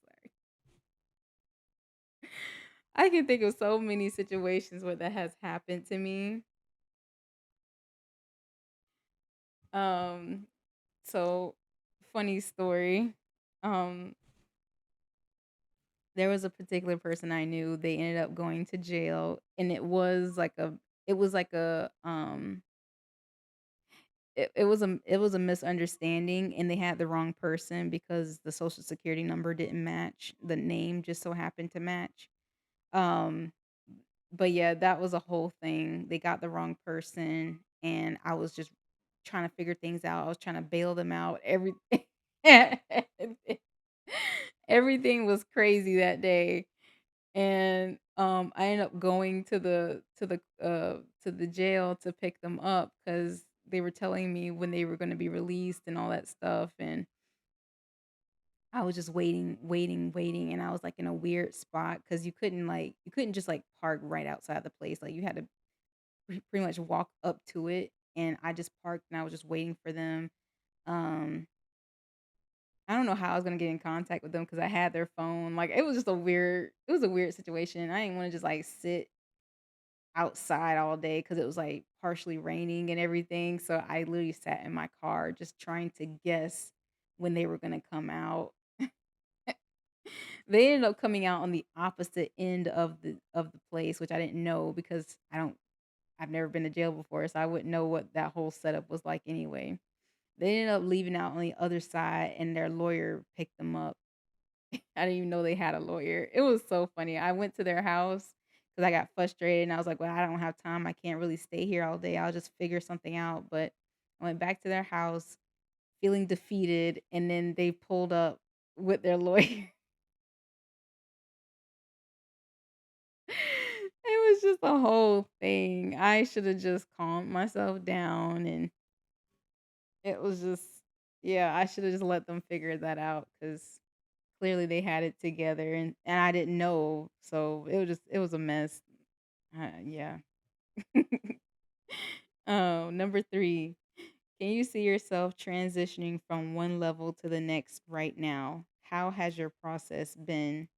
Sorry. I can think of so many situations where that has happened to me. Um, so funny story. Um, there was a particular person I knew, they ended up going to jail and it was like a it was a misunderstanding and they had the wrong person because the social security number didn't match. The name just so happened to match. Um but yeah, that was a whole thing. They got the wrong person and I was just trying to figure things out. I was trying to bail them out. Everything was crazy that day. And I ended up going to the jail to pick them up cuz they were telling me when they were going to be released and all that stuff, and I was just waiting, and I was like in a weird spot cuz you couldn't just like park right outside the place. Like you had to pretty much walk up to it, and I just parked and I was just waiting for them. Um I don't know how I was gonna get in contact with them because I had their phone. Like it was a weird situation. I didn't want to just like sit outside all day because it was like partially raining and everything. So I literally sat in my car just trying to guess when they were gonna come out. They ended up coming out on the opposite end of the place, which I didn't know because I've never been to jail before, so I wouldn't know what that whole setup was like anyway. They ended up leaving out on the other side and their lawyer picked them up. I didn't even know they had a lawyer. It was so funny. I went to their house because I got frustrated and I was like, well, I don't have time. I can't really stay here all day. I'll just figure something out. But I went back to their house feeling defeated, and then they pulled up with their lawyer. It was just a whole thing. I should have just calmed myself down, and it was just, yeah, I should have just let them figure that out because clearly they had it together, and I didn't know. So it was a mess. Yeah. Number 3, can you see yourself transitioning from one level to the next right now? How has your process been?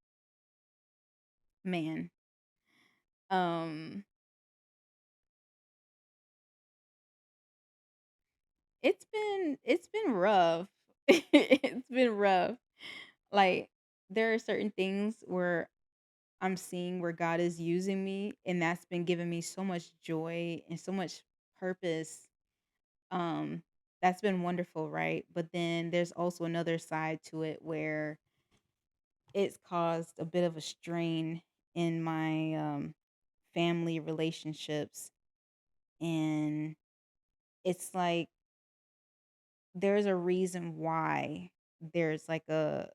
Man, um, It's been rough. It's been rough. Like, there are certain things where I'm seeing where God is using me, and that's been giving me so much joy and so much purpose. Um, that's been wonderful, right? But then there's also another side to it where it's caused a bit of a strain in my family relationships, and it's like there's a reason why there's like there's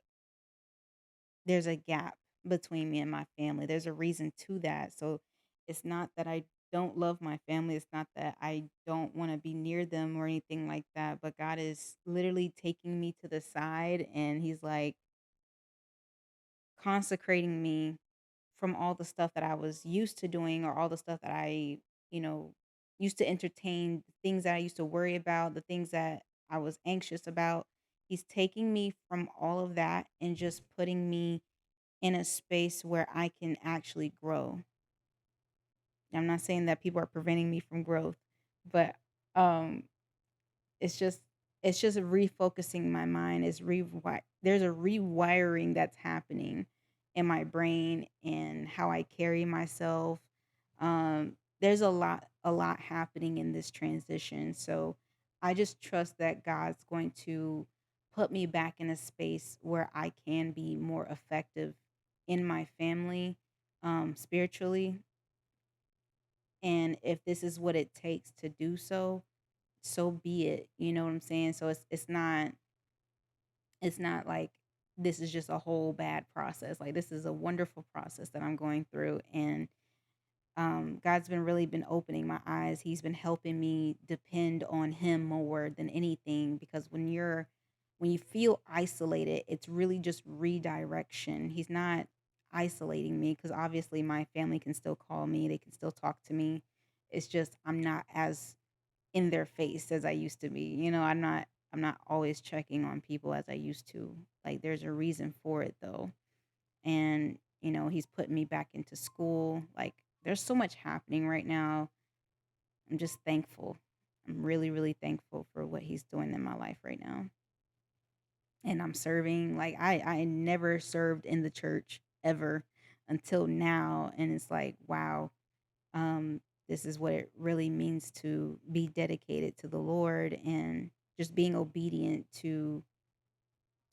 a gap between me and my family. There's a reason to that. So it's not that I don't love my family. It's not that I don't want to be near them or anything like that. But God is literally taking me to the side, and He's like consecrating me from all the stuff that I was used to doing, or all the stuff that you know, used to entertain, the things that I used to worry about, the things that I was anxious about. He's taking me from all of that and just putting me in a space where I can actually grow. I'm not saying that people are preventing me from growth, but um it's just refocusing my mind. There's a rewiring that's happening in my brain and how I carry myself. There's a lot happening in this transition. So I just trust that God's going to put me back in a space where I can be more effective in my family, spiritually. And if this is what it takes to do so, so be it. You know what I'm saying? So it's not like this is just a whole bad process. Like, this is a wonderful process that I'm going through, and God's been opening my eyes. He's been helping me depend on Him more than anything, because when you feel isolated, it's really just redirection. He's not isolating me, because obviously my family can still call me, they can still talk to me. It's just I'm not as in their face as I used to be. I'm not always checking on people as I used to. Like, there's a reason for it though. And he's putting me back into school. Like, there's so much happening right now. I'm just thankful. I'm really, really thankful for what he's doing in my life right now. And I'm serving. Like, I never served in the church ever until now. And it's like, wow, um, this is what it really means to be dedicated to the Lord, and just being obedient to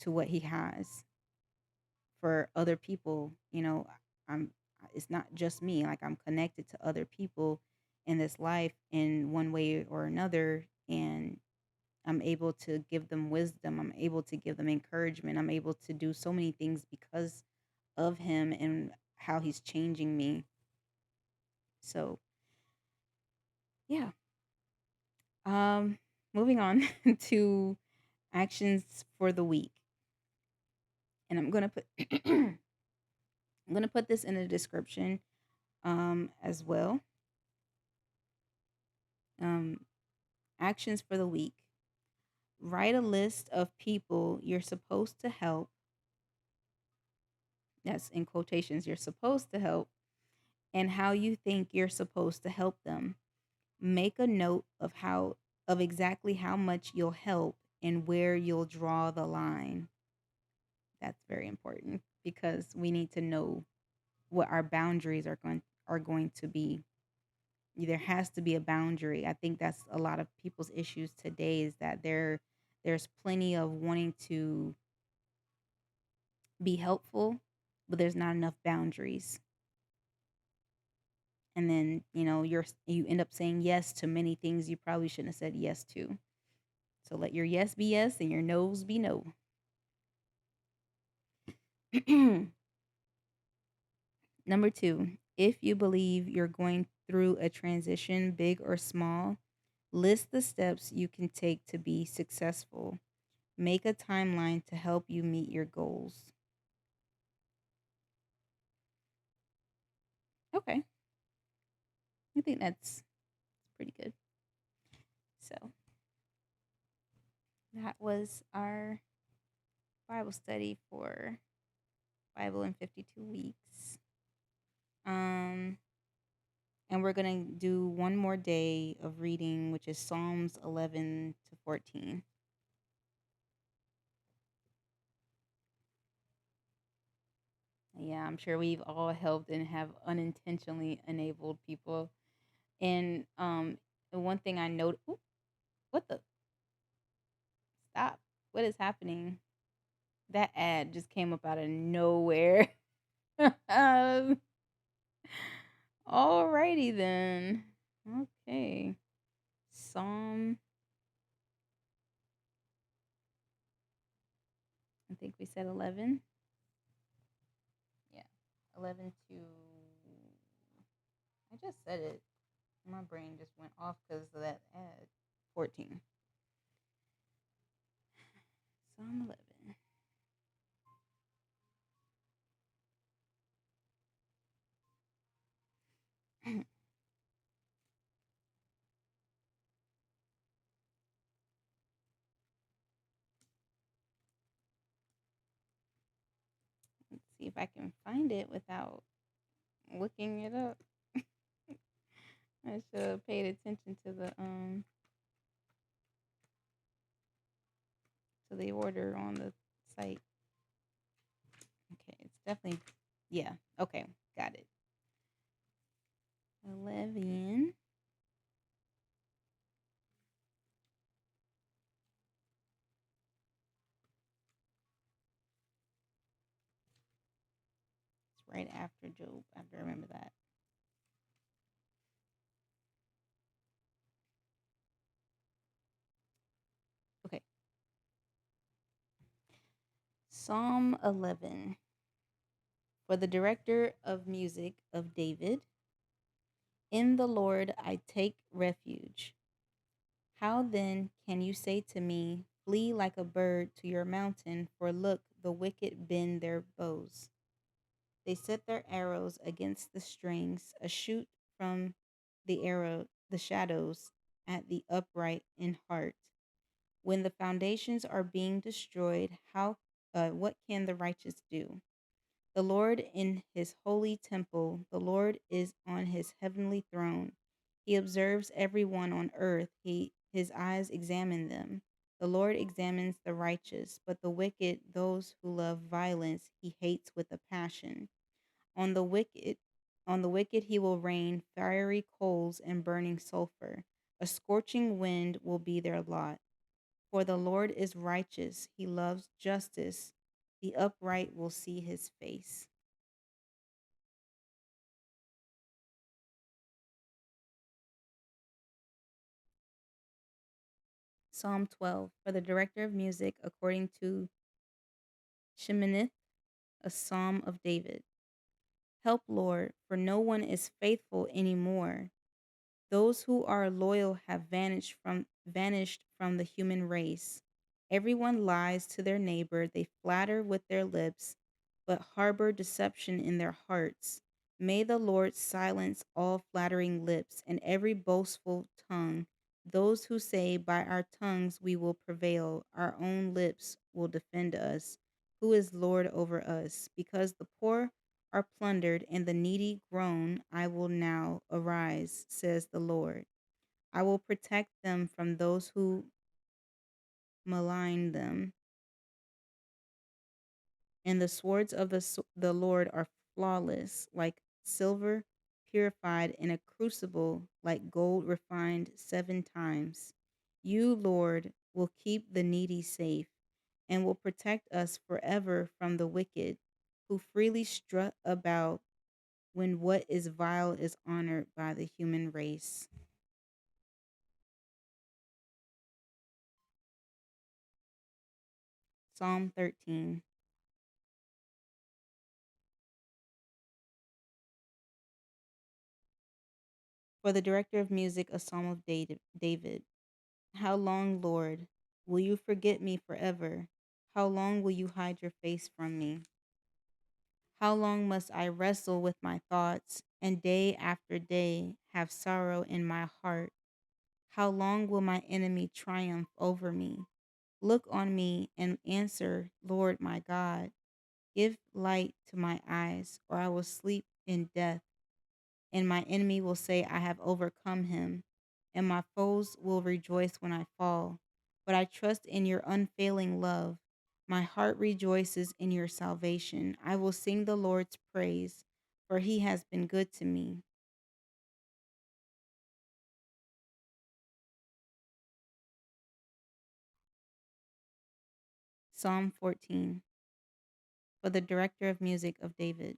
what He has for other people. I'm it's not just me. Like, I'm connected to other people in this life in one way or another, and I'm able to give them wisdom. I'm able to give them encouragement. I'm able to do so many things because of Him and how He's changing me. So, yeah. Um, Moving on to actions for the week. And I'm gonna put this in the description as well. Um, Actions for the week. Write a list of people you're supposed to help. That's in quotations, you're supposed to help, and how you think you're supposed to help them. Make a note of exactly how much you'll help and where you'll draw the line. That's very important, because we need to know what our boundaries are going to be. There has to be a boundary. I think that's a lot of people's issues today, is that there's plenty of wanting to be helpful, but there's not enough boundaries. And then, you end up saying yes to many things you probably shouldn't have said yes to. So let your yes be yes and your no's be no. Number 2, if you believe you're going through a transition, big or small, list the steps you can take to be successful. Make a timeline to help you meet your goals. Okay, I think that's pretty good. So that was our Bible study for Bible in 52 weeks. Um, And we're going to do one more day of reading, which is Psalms 11 to 14. Yeah, I'm sure we've all helped and have unintentionally enabled people. And the one thing I note, what the stop? What is happening? That ad just came up out of nowhere. um, Alrighty then. Okay. Psalm, I think we said 11. Yeah. 11 to, I just said it. My brain just went off because of that ad. 14. Psalm 11. Let's see if I can find it without looking it up. I should have paid attention to the order on the site. Okay, it's definitely, yeah. Okay, got it. 11. It's right after Job. I have to remember that. Okay, Psalm 11. For the director of music of David, in the Lord I take refuge. How then can you say to me, flee like a bird to your mountain? For look, the wicked bend their bows. They set their arrows against the strings, a shoot from the shadows at the upright in heart. When the foundations are being destroyed, what can the righteous do? The Lord in his holy temple, the Lord is on his heavenly throne. He observes everyone on earth. His eyes examine them. The Lord examines the righteous, but the wicked, those who love violence, he hates with a passion. On the wicked, on the wicked he will rain fiery coals and burning sulfur. A scorching wind will be their lot. For the Lord is righteous, he loves justice. The upright will see his face. Psalm 12. For the director of music, according to Sheminith, a psalm of David. Help, Lord, for no one is faithful anymore. Those who are loyal have vanished from the human race. Everyone lies to their neighbor, they flatter with their lips, but harbor deception in their hearts. May the Lord silence all flattering lips and every boastful tongue. Those who say, by our tongues we will prevail, our own lips will defend us. Who is Lord over us? Because the poor are plundered and the needy groan, I will now arise, says the Lord. I will protect them from those who malign them, and the swords of the Lord are flawless, like silver purified in a crucible, like gold refined 7 times. You, Lord, will keep the needy safe and will protect us forever from the wicked, who freely strut about when what is vile is honored by the human race. Psalm 13. For the director of music, a psalm of David. How long, Lord, will you forget me forever? How long will you hide your face from me? How long must I wrestle with my thoughts and day after day have sorrow in my heart? How long will my enemy triumph over me? Look on me and answer, Lord my God. Give light to my eyes, or I will sleep in death. and my enemy will say, I have overcome him, and my foes will rejoice when I fall. But I trust in your unfailing love. My heart rejoices in your salvation. I will sing the Lord's praise, for he has been good to me. Psalm 14, for the director of music of David.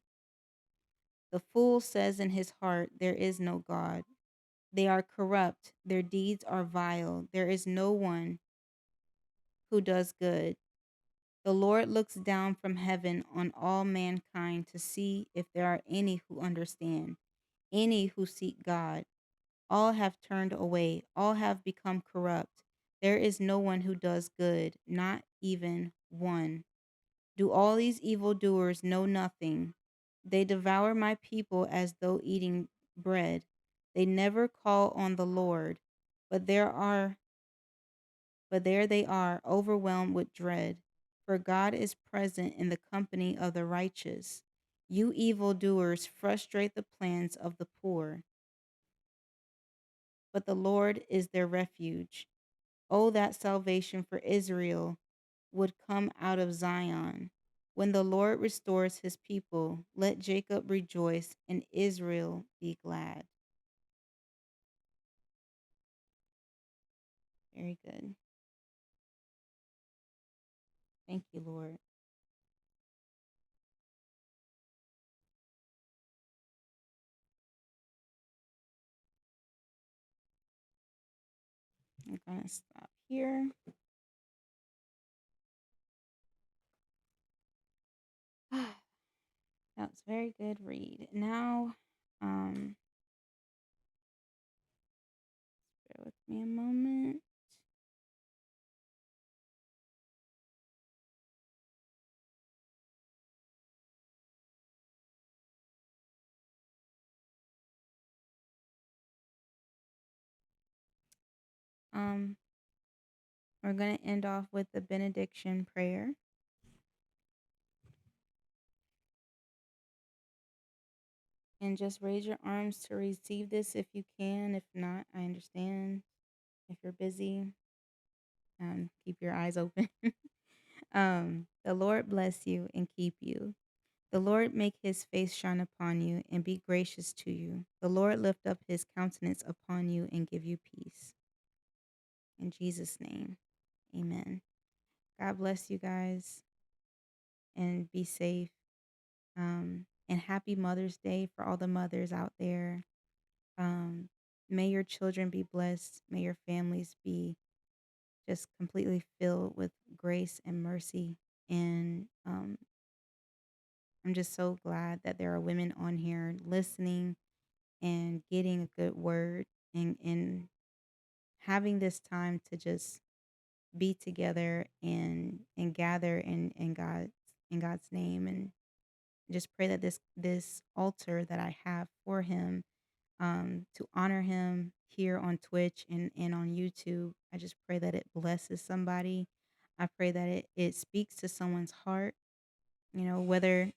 The fool says in his heart, there is no God. They are corrupt, their deeds are vile. There is no one who does good. The Lord looks down from heaven on all mankind to see if there are any who understand, any who seek God. All have turned away, all have become corrupt. There is no one who does good, not even one. Do all these evildoers know nothing? They devour my people as though eating bread. They never call on the Lord, but there they are, overwhelmed with dread. For God is present in the company of the righteous. You evildoers frustrate the plans of the poor, but the Lord is their refuge. Oh, that salvation for Israel would come out of Zion. When the Lord restores his people, let Jacob rejoice and Israel be glad. Very good. Thank you, Lord. I'm going to stop here. That was a very good read. Now, um, bear with me a moment. Um, we're going to end off with the benediction prayer. And just raise your arms to receive this if you can. If not, I understand. If you're busy, keep your eyes open. The Lord bless you and keep you. The Lord make his face shine upon you and be gracious to you. The Lord lift up his countenance upon you and give you peace. In Jesus' name, amen. God bless you guys and be safe. And happy Mother's Day for all the mothers out there. May your children be blessed. May your families be just completely filled with grace and mercy. And I'm just so glad that there are women on here listening and getting a good word and having this time to just be together and gather in God's name, and just pray that this altar that I have for him, to honor him here on Twitch and on YouTube. I just pray that it blesses somebody. I pray that it speaks to someone's heart, whether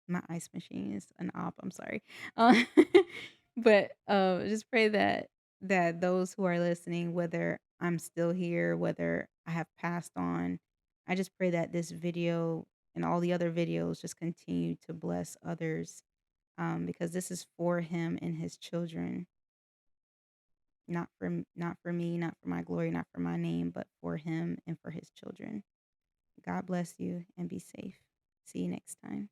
my ice machine is an op. I'm sorry. Uh, but just pray that those who are listening, whether I'm still here, whether I have passed on, I just pray that this video and all the other videos just continue to bless others, because this is for him and his children, not for me, not for my glory, not for my name, but for him and for his children. God bless you and be safe. See you next time.